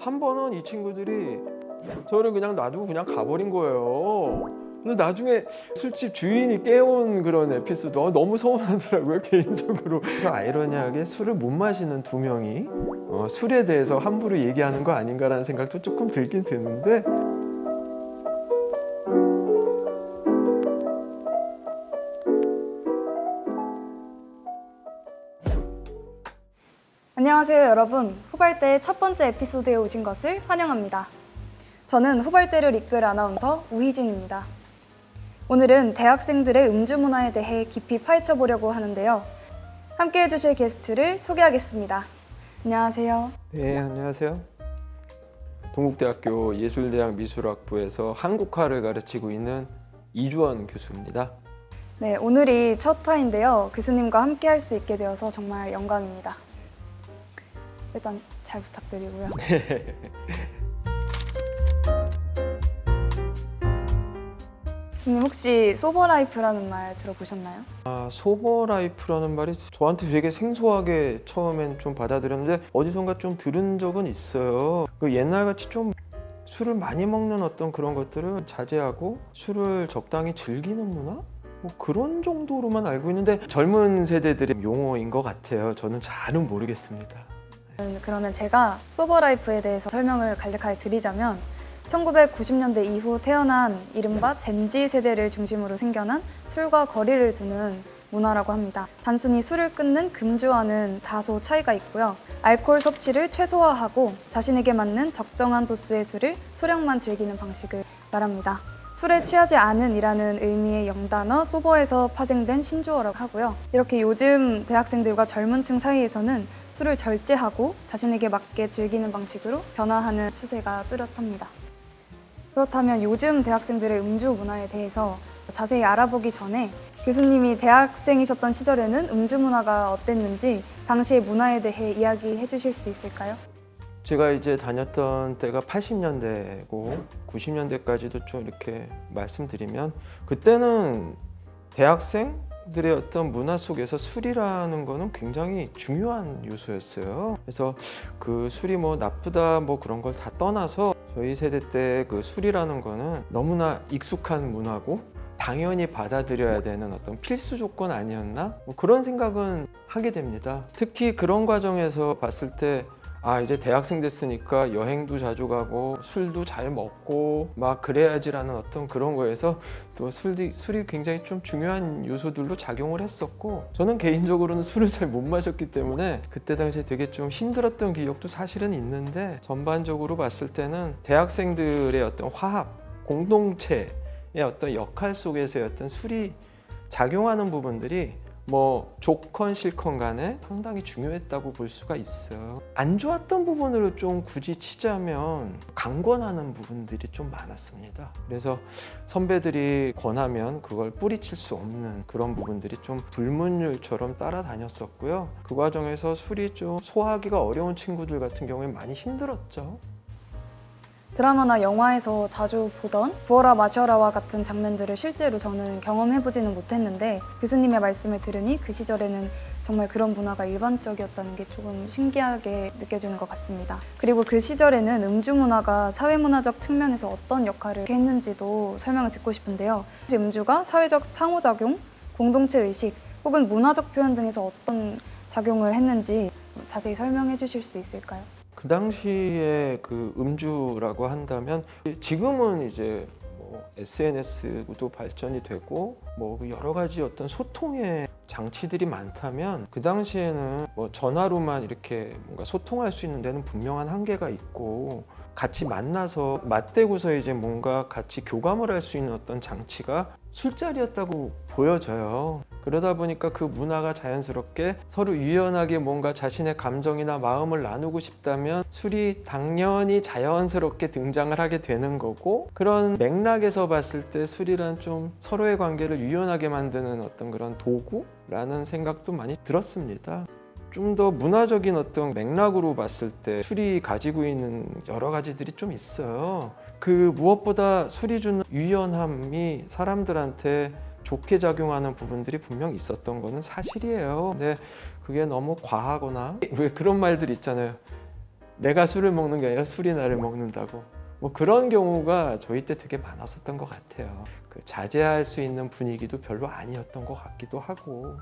한 번은 이 친구들이 저를 그냥 놔두고 그냥 가버린 거예요. 근데 나중에 술집 주인이 깨운 그런 에피소드 너무 서운하더라고요, 개인적으로. 그래서 아이러니하게 술을 못 마시는 두 명이 술에 대해서 함부로 얘기하는 거 아닌가라는 생각도 조금 들긴 드는데, 안녕하세요 여러분. 후발대의 첫 번째 에피소드에 오신 것을 환영합니다. 저는 후발대를 이끌 아나운서 우희진입니다. 오늘은 대학생들의 음주 문화에 대해 깊이 파헤쳐 보려고 하는데요. 함께 해주실 게스트를 소개하겠습니다. 안녕하세요. 네, 안녕하세요. 동국대학교 예술대학 미술학부에서 한국화를 가르치고 있는 이주원 교수입니다. 네, 오늘이 첫 화인데요. 교수님과 함께 할 수 있게 되어서 정말 영광입니다. 일단 잘 부탁드리고요. 교수님 혹시 소버라이프라는 말 들어보셨나요? 소버라이프라는 말이 저한테 되게 생소하게 처음엔 좀 받아들였는데 어디선가 좀 들은 적은 있어요. 옛날같이 좀 술을 많이 먹는 어떤 그런 것들을 자제하고 술을 적당히 즐기는 문화? 뭐 그런 정도로만 알고 있는데 젊은 세대들의 용어인 것 같아요. 저는 잘은 모르겠습니다. 그러면 제가 소버라이프에 대해서 설명을 간략하게 드리자면 1990년대 이후 태어난 이른바 젠지 세대를 중심으로 생겨난 술과 거리를 두는 문화라고 합니다. 단순히 술을 끊는 금주와는 다소 차이가 있고요. 알코올 섭취를 최소화하고 자신에게 맞는 적정한 도수의 술을 소량만 즐기는 방식을 말합니다. 술에 취하지 않은이라는 의미의 영단어 소버에서 파생된 신조어라고 하고요. 이렇게 요즘 대학생들과 젊은 층 사이에서는 술을 절제하고 자신에게 맞게 즐기는 방식으로 변화하는 추세가 뚜렷합니다. 그렇다면 요즘 대학생들의 음주 문화에 대해서 자세히 알아보기 전에 교수님이 대학생이셨던 시절에는 음주 문화가 어땠는지 당시의 문화에 대해 이야기해 주실 수 있을까요? 제가 이제 다녔던 때가 80년대고 90년대까지도 좀 이렇게 말씀드리면 그때는 대학생들의 어떤 문화 속에서 술이라는 거는 굉장히 중요한 요소였어요. 그래서 그 술이 뭐 나쁘다 뭐 그런 걸 다 떠나서 저희 세대 때 그 술이라는 거는 너무나 익숙한 문화고 당연히 받아들여야 되는 어떤 필수 조건 아니었나? 뭐 그런 생각은 하게 됩니다. 특히 그런 과정에서 봤을 때 이제 대학생 됐으니까 여행도 자주 가고 술도 잘 먹고 막 그래야지라는 어떤 그런 거에서 또 술이 굉장히 좀 중요한 요소들로 작용을 했었고, 저는 개인적으로는 술을 잘 못 마셨기 때문에 그때 당시에 되게 좀 힘들었던 기억도 사실은 있는데, 전반적으로 봤을 때는 대학생들의 어떤 화합, 공동체의 어떤 역할 속에서의 어떤 술이 작용하는 부분들이 뭐 좋건 싫건 간에 상당히 중요했다고 볼 수가 있어요. 안 좋았던 부분으로 좀 굳이 치자면 강권하는 부분들이 좀 많았습니다. 그래서 선배들이 권하면 그걸 뿌리칠 수 없는 그런 부분들이 좀 불문율처럼 따라다녔었고요. 그 과정에서 술이 좀 소화하기가 어려운 친구들 같은 경우에 많이 힘들었죠. 드라마나 영화에서 자주 보던 부어라 마셔라와 같은 장면들을 실제로 저는 경험해보지는 못했는데 교수님의 말씀을 들으니 그 시절에는 정말 그런 문화가 일반적이었다는 게 조금 신기하게 느껴지는 것 같습니다. 그리고 그 시절에는 음주 문화가 사회문화적 측면에서 어떤 역할을 했는지도 설명을 듣고 싶은데요. 음주가 사회적 상호작용, 공동체 의식 혹은 문화적 표현 등에서 어떤 작용을 했는지 자세히 설명해 주실 수 있을까요? 그 당시에 그 음주라고 한다면 지금은 이제 뭐 SNS도 발전이 되고 뭐 여러 가지 어떤 소통의 장치들이 많다면, 그 당시에는 뭐 전화로만 이렇게 뭔가 소통할 수 있는 데는 분명한 한계가 있고, 같이 만나서 맞대고서 이제 뭔가 같이 교감을 할 수 있는 어떤 장치가 술자리였다고 보여져요. 그러다 보니까 그 문화가 자연스럽게 서로 유연하게 뭔가 자신의 감정이나 마음을 나누고 싶다면 술이 당연히 자연스럽게 등장을 하게 되는 거고, 그런 맥락에서 봤을 때 술이란 좀 서로의 관계를 유연하게 만드는 어떤 그런 도구라는 생각도 많이 들었습니다. 좀 더 문화적인 어떤 맥락으로 봤을 때 술이 가지고 있는 여러 가지들이 좀 있어요. 그 무엇보다 술이 주는 유연함이 사람들한테 좋게 작용하는 부분들이 분명 있었던 거는 사실이에요. 근데 그게 너무 과하거나 왜 그런 말들 있잖아요. 내가 술을 먹는 게 아니라 술이 나를 먹는다고. 뭐 그런 경우가 저희 때 되게 많았었던 것 같아요. 그 자제할 수 있는 분위기도 별로 아니었던 것 같기도 하고.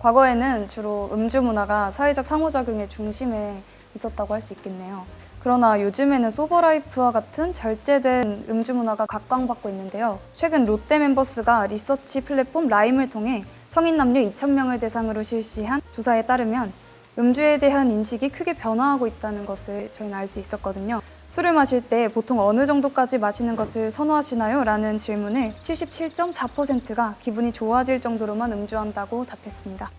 과거에는 주로 음주 문화가 사회적 상호작용의 중심에 있었다고 할 수 있겠네요. 그러나 요즘에는 소버라이프와 같은 절제된 음주 문화가 각광받고 있는데요. 최근 롯데 멤버스가 리서치 플랫폼 라임을 통해 성인 남녀 2,000명을 대상으로 실시한 조사에 따르면 음주에 대한 인식이 크게 변화하고 있다는 것을 저희는 알 수 있었거든요. 술을 마실 때 보통 어느 정도까지 마시는 것을 선호하시나요? 라는 질문에 77.4%가 기분이 좋아질 정도로만 음주한다고 답했습니다.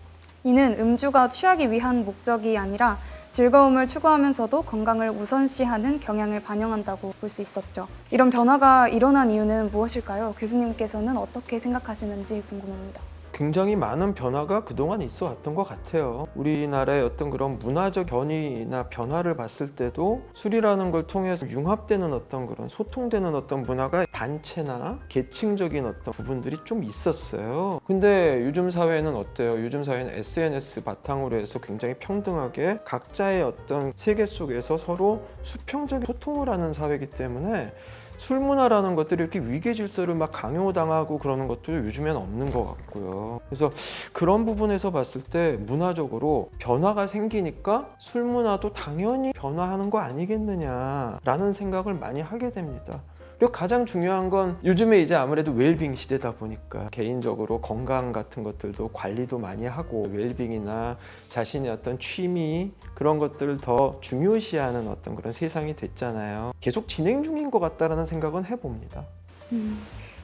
이는 음주가 취하기 위한 목적이 아니라 즐거움을 추구하면서도 건강을 우선시하는 경향을 반영한다고 볼 수 있었죠. 이런 변화가 일어난 이유는 무엇일까요? 교수님께서는 어떻게 생각하시는지 궁금합니다. 굉장히 많은 변화가 그동안 있어 왔던 것 같아요. 우리나라의 어떤 그런 문화적 변이나 변화를 봤을 때도 술이라는 걸 통해서 융합되는 어떤 그런 소통되는 어떤 문화가 단체나 계층적인 어떤 부분들이 좀 있었어요. 근데 요즘 사회는 어때요? 요즘 사회는 SNS 바탕으로 해서 굉장히 평등하게 각자의 어떤 세계 속에서 서로 수평적인 소통을 하는 사회이기 때문에 술 문화라는 것들이 이렇게 위계 질서를 막 강요당하고 그러는 것도 요즘엔 없는 것 같고요. 그래서 그런 부분에서 봤을 때 문화적으로 변화가 생기니까 술 문화도 당연히 변화하는 거 아니겠느냐라는 생각을 많이 하게 됩니다. 그리고 가장 중요한 건 요즘에 이제 아무래도 웰빙 시대다 보니까 개인적으로 건강 같은 것들도 관리도 많이 하고 웰빙이나 자신의 어떤 취미 그런 것들을 더 중요시하는 어떤 그런 세상이 됐잖아요. 계속 진행 중인 것 같다라는 생각은 해봅니다.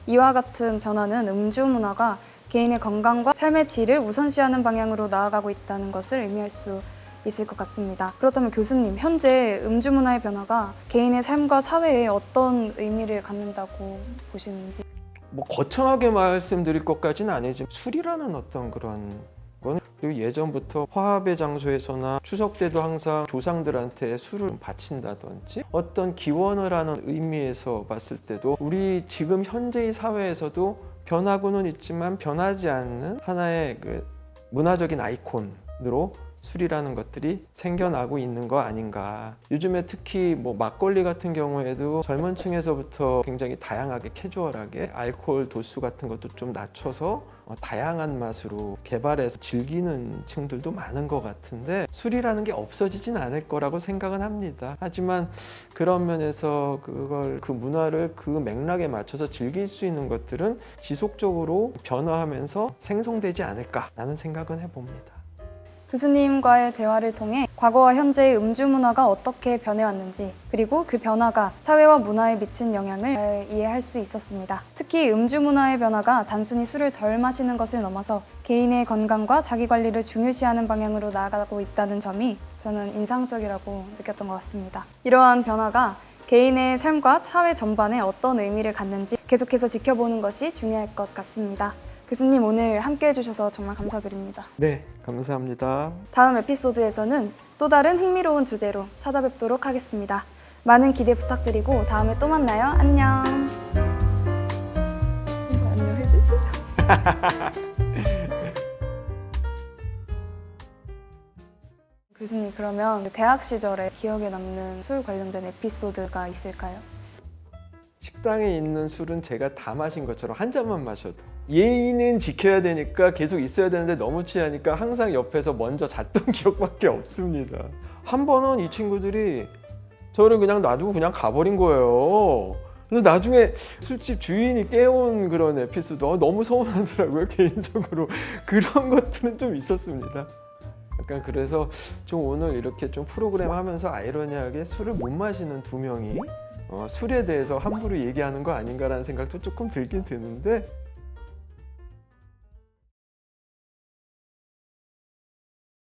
이와 같은 변화는 음주 문화가 개인의 건강과 삶의 질을 우선시하는 방향으로 나아가고 있다는 것을 의미할 수 있을 것 같습니다. 그렇다면 교수님, 현재 음주 문화의 변화가 개인의 삶과 사회에 어떤 의미를 갖는다고 보시는지? 뭐 거창하게 말씀드릴 것까지는 아니지만 술이라는 어떤 그런 건 그리고 예전부터 화합의 장소에서나 추석 때도 항상 조상들한테 술을 바친다든지 어떤 기원을 하는 의미에서 봤을 때도 우리 지금 현재의 사회에서도 변하고는 있지만 변하지 않는 하나의 그 문화적인 아이콘으로 술이라는 것들이 생겨나고 있는 거 아닌가. 요즘에 특히 뭐 막걸리 같은 경우에도 젊은 층에서부터 굉장히 다양하게 캐주얼하게 알코올 도수 같은 것도 좀 낮춰서 다양한 맛으로 개발해서 즐기는 층들도 많은 것 같은데 술이라는 게 없어지진 않을 거라고 생각은 합니다. 하지만 그런 면에서 그 문화를 그 맥락에 맞춰서 즐길 수 있는 것들은 지속적으로 변화하면서 생성되지 않을까라는 생각은 해봅니다. 교수님과의 대화를 통해 과거와 현재의 음주 문화가 어떻게 변해왔는지 그리고 그 변화가 사회와 문화에 미친 영향을 잘 이해할 수 있었습니다. 특히 음주 문화의 변화가 단순히 술을 덜 마시는 것을 넘어서 개인의 건강과 자기관리를 중요시하는 방향으로 나아가고 있다는 점이 저는 인상적이라고 느꼈던 것 같습니다. 이러한 변화가 개인의 삶과 사회 전반에 어떤 의미를 갖는지 계속해서 지켜보는 것이 중요할 것 같습니다. 교수님 오늘 함께 해주셔서 정말 감사드립니다. 네, 감사합니다. 다음 에피소드에서는 또 다른 흥미로운 주제로 찾아뵙도록 하겠습니다. 많은 기대 부탁드리고 다음에 또 만나요. 안녕. 안녕 해주세요. 교수님 그러면 대학 시절에 기억에 남는 술 관련된 에피소드가 있을까요? 식당에 있는 술은 제가 다 마신 것처럼 한 잔만 마셔도 예의는 지켜야 되니까 계속 있어야 되는데 너무 취하니까 항상 옆에서 먼저 잤던 기억밖에 없습니다. 한 번은 이 친구들이 저를 그냥 놔두고 그냥 가버린 거예요. 근데 나중에 술집 주인이 깨운 그런 에피소드 너무 서운하더라고요. 개인적으로 그런 것들은 좀 있었습니다. 약간 그래서 좀 오늘 이렇게 좀 프로그램 하면서 아이러니하게 술을 못 마시는 두 명이 술에 대해서 함부로 얘기하는 거 아닌가라는 생각도 조금 들긴 드는데